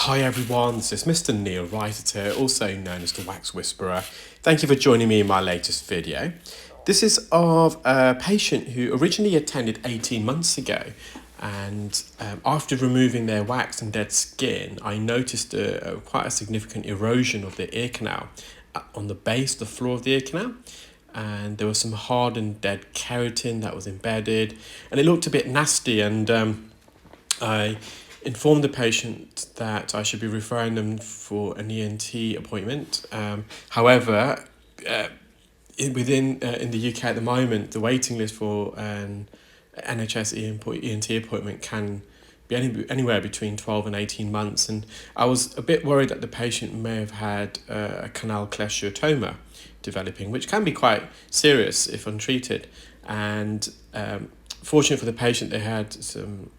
Hi everyone, this is Mr Neel Raithatha, also known as the Wax Whisperer. Thank you for joining me in my latest video. This is of a patient who originally attended 18 months ago, and after removing their wax and dead skin, I noticed quite a significant erosion of the ear canal on the base, the floor of the ear canal. And there was some hardened dead keratin that was embedded, and it looked a bit nasty, and I informed the patient that I should be referring them for an ENT appointment. However, in the UK at the moment, the waiting list for an NHS ENT appointment can be anywhere between 12 and 18 months. And I was a bit worried that the patient may have had a canal cholesteatoma developing, which can be quite serious if untreated. And fortunately for the patient, they had some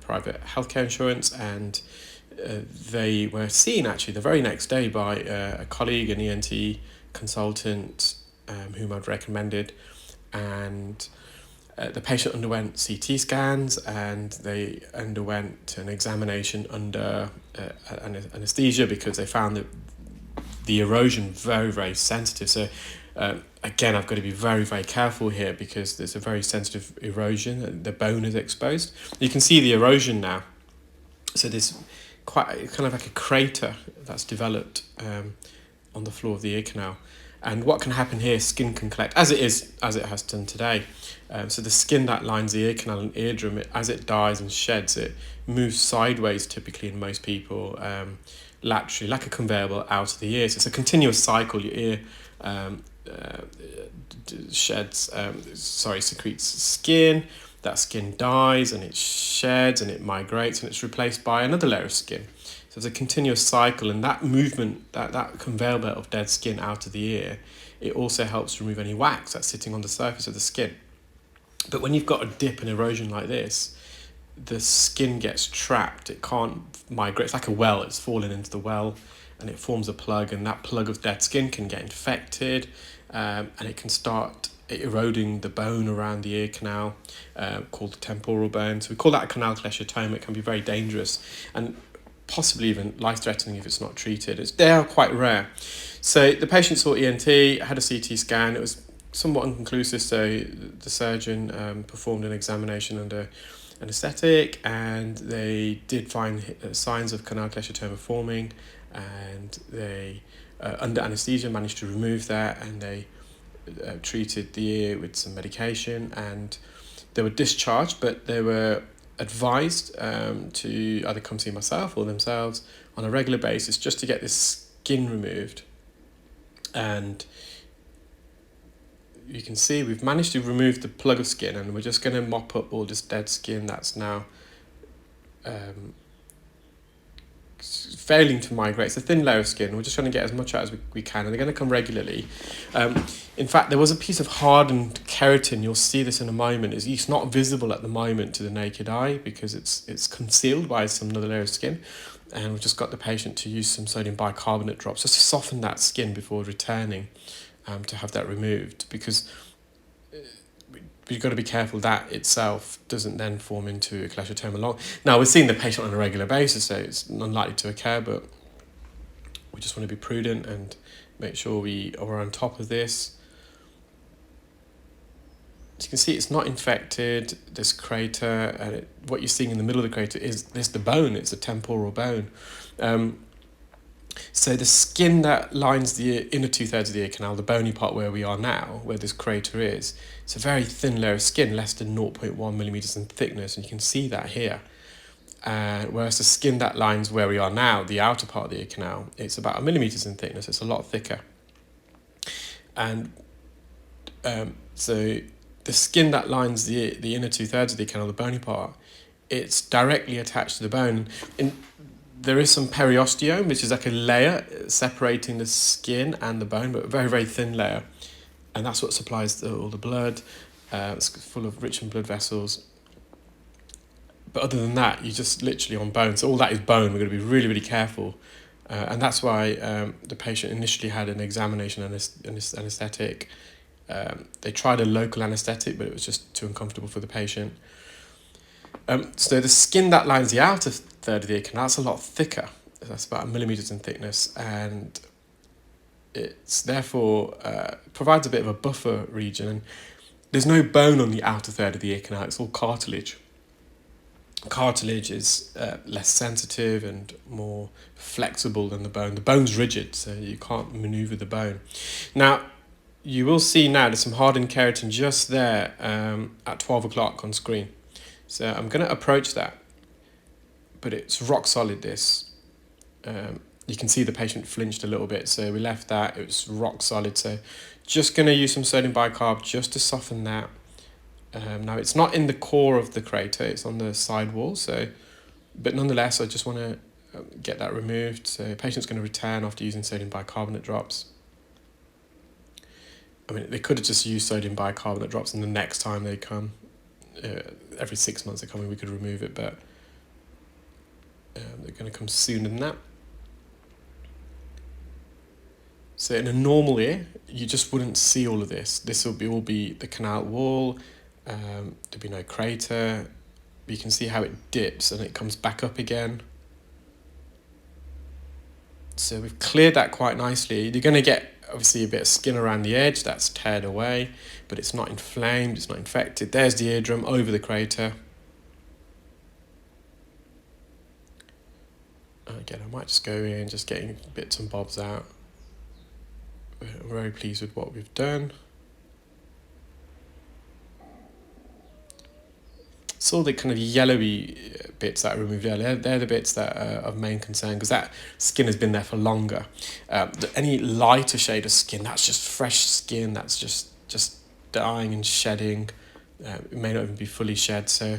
private healthcare insurance, and they were seen actually the very next day by a colleague, an ENT consultant whom I'd recommended, and the patient underwent CT scans, and they underwent an examination under anesthesia because they found that the erosion very, very sensitive. So again, I've got to be very, very careful here because there's a very sensitive erosion. The bone is exposed. You can see the erosion now. So there's quite kind of like a crater that's developed on the floor of the ear canal. And what can happen here, skin can collect, as it has done today. So the skin that lines the ear canal and eardrum, as it dies and sheds, it moves sideways typically in most people, laterally, like a conveyor belt out of the ear. So it's a continuous cycle. Your ear secretes skin. That skin dies and it sheds and it migrates and it's replaced by another layer of skin. So it's a continuous cycle, and that movement, that conveyor belt of dead skin out of the ear, it also helps remove any wax that's sitting on the surface of the skin. But when you've got a dip and erosion like this, the skin gets trapped. It can't migrate. It's like a well. It's fallen into the well, and it forms a plug, and that plug of dead skin can get infected, and it can start eroding the bone around the ear canal, called the temporal bone. So we call that a canal cholesteatoma. It can be very dangerous and possibly even life-threatening if it's not treated. They are quite rare. So the patient saw ENT, had a CT scan. It was somewhat inconclusive, so the surgeon performed an examination under anaesthetic, and they did find signs of canal cholesteatoma forming, and they under anaesthesia managed to remove that, and they treated the ear with some medication, and they were discharged, but they were advised to either come see myself or themselves on a regular basis just to get this skin removed. And you can see we've managed to remove the plug of skin, and we're just going to mop up all this dead skin that's now failing to migrate. It's a thin layer of skin. We're just trying to get as much out as we can, and they're going to come regularly. In fact, there was a piece of hardened keratin. You'll see this in a moment. It's not visible at the moment to the naked eye because it's concealed by some other layer of skin. And we've just got the patient to use some sodium bicarbonate drops just to soften that skin before returning to have that removed, because you've got to be careful that itself doesn't then form into a cholesteatoma. Now, we're seeing the patient on a regular basis, so it's unlikely to occur, but we just want to be prudent and make sure we are on top of this. As you can see, it's not infected, this crater, and what you're seeing in the middle of the crater is the bone. It's the temporal bone. So the skin that lines the inner 2/3 of the ear canal, the bony part where we are now, where this crater is, it's a very thin layer of skin, less than 0.1 millimeters in thickness, and you can see that here. Whereas the skin that lines where we are now, the outer part of the ear canal, it's about 1 millimeters in thickness. It's a lot thicker. And so the skin that lines the inner 2/3 of the ear canal, the bony part, it's directly attached to the bone. There is some periosteum, which is like a layer separating the skin and the bone, but a very, very thin layer. And that's what supplies all the blood. It's full of rich in blood vessels. But other than that, you're just literally on bone. So all that is bone. We're going to be really, really careful. And that's why the patient initially had an examination anaesthetic. They tried a local anaesthetic, but it was just too uncomfortable for the patient. So the skin that lines the outer third of the ear canal, that's a lot thicker. That's about 1 millimeters in thickness, and it's therefore provides a bit of a buffer region. And there's no bone on the outer third of the ear canal, it's all cartilage. Cartilage is less sensitive and more flexible than the bone. The bone's rigid, so you can't maneuver the bone. Now, you will see now there's some hardened keratin just there at 12 o'clock on screen. So I'm going to approach that, but it's rock solid, this. You can see the patient flinched a little bit, so we left that. It was rock solid, so just going to use some sodium bicarb just to soften that. Now, it's not in the core of the crater, it's on the side wall, so, but nonetheless, I just want to get that removed. So the patient's going to return after using sodium bicarbonate drops. I mean, they could have just used sodium bicarbonate drops, and the next time they come, every 6 months they come in, we could remove it, but they're going to come sooner than that. So in a normal ear, you just wouldn't see all of this. This will all be the canal wall. There'll be no crater. You can see how it dips and it comes back up again. So we've cleared that quite nicely. You're going to get obviously a bit of skin around the edge that's teared away, but it's not inflamed, it's not infected. There's the eardrum over the crater. Again, I might just go in, just getting bits and bobs out. I'm very pleased with what we've done. It's all the kind of yellowy bits that are removed earlier. They're the bits that are of main concern, because that skin has been there for longer. Any lighter shade of skin, that's just fresh skin, that's just dying and shedding. It may not even be fully shed, so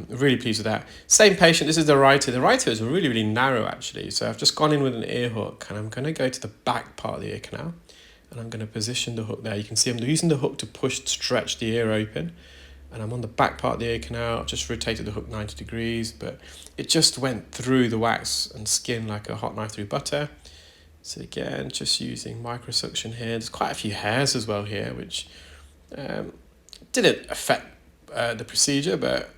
really pleased with that. Same patient, this is the writer. The writer is really, really narrow actually. So I've just gone in with an ear hook, and I'm going to go to the back part of the ear canal, and I'm going to position the hook there. You can see I'm using the hook to stretch the ear open, and I'm on the back part of the ear canal. I've just rotated the hook 90 degrees, but it just went through the wax and skin like a hot knife through butter. So again, just using microsuction here. There's quite a few hairs as well here, which didn't affect the procedure, but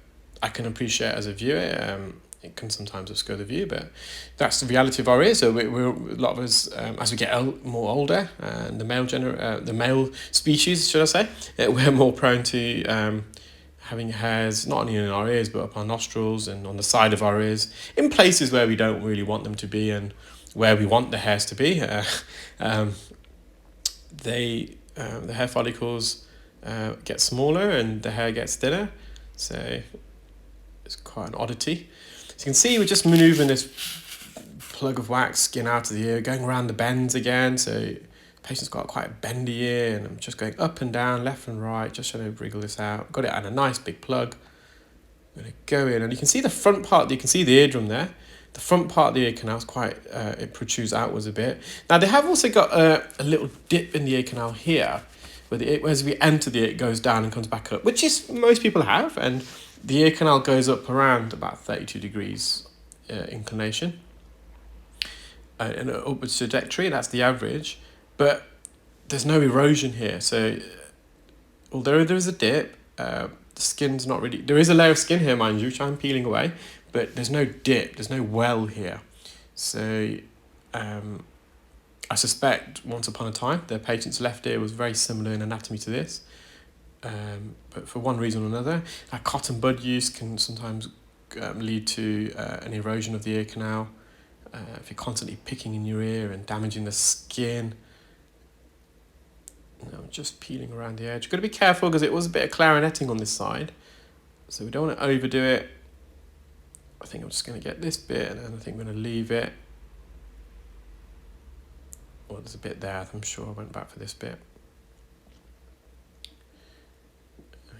I can appreciate as a viewer. It can sometimes obscure the view, but that's the reality of our ears. So we're a lot of us, as we get more older, and the male species, should I say, we're more prone to having hairs not only in our ears but up our nostrils and on the side of our ears, in places where we don't really want them to be and where we want the hairs to be. The hair follicles get smaller and the hair gets thinner, so it's quite an oddity. So you can see we're just manoeuvring this plug of wax skin out of the ear, going around the bends again. So the patient's got quite a bendy ear, and I'm just going up and down, left and right, just trying to wriggle this out. Got it on a nice big plug. I'm going to go in, and you can see the front part, you can see the eardrum there. The front part of the ear canal is quite, it protrudes outwards a bit. Now they have also got a little dip in the ear canal here, where as we enter the ear, it goes down and comes back up, which is most people have, and the ear canal goes up around about 32 degrees inclination in an upwards trajectory. That's the average, but there's no erosion here. So although there is a dip, the skin's not really, there is a layer of skin here, mind you, which I'm peeling away, but there's no dip, there's no well here. So I suspect once upon a time the patient's left ear was very similar in anatomy to this. But for one reason or another, cotton bud use can sometimes lead to an erosion of the ear canal. If you're constantly picking in your ear and damaging the skin. I'm just peeling around the edge. You've got to be careful because it was a bit of clarinetting on this side, so we don't want to overdo it. I think I'm just going to get this bit, and then I think I'm going to leave it. Well, there's a bit there. I'm sure I went back for this bit.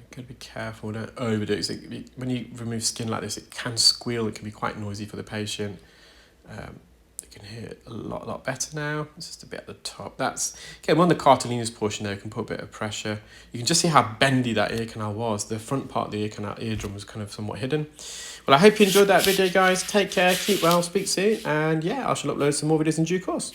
Got to be careful, don't overdo it. So when you remove skin like this, it can squeal, it can be quite noisy for the patient. You can hear it a lot better now. It's just a bit at the top. That's, again, on the cartilaginous portion there, you can put a bit of pressure. You can just see how bendy that ear canal was. The front part of the eardrum was kind of somewhat hidden. Well, I hope you enjoyed that video, guys. Take care, keep well, speak soon, and yeah, I shall upload some more videos in due course.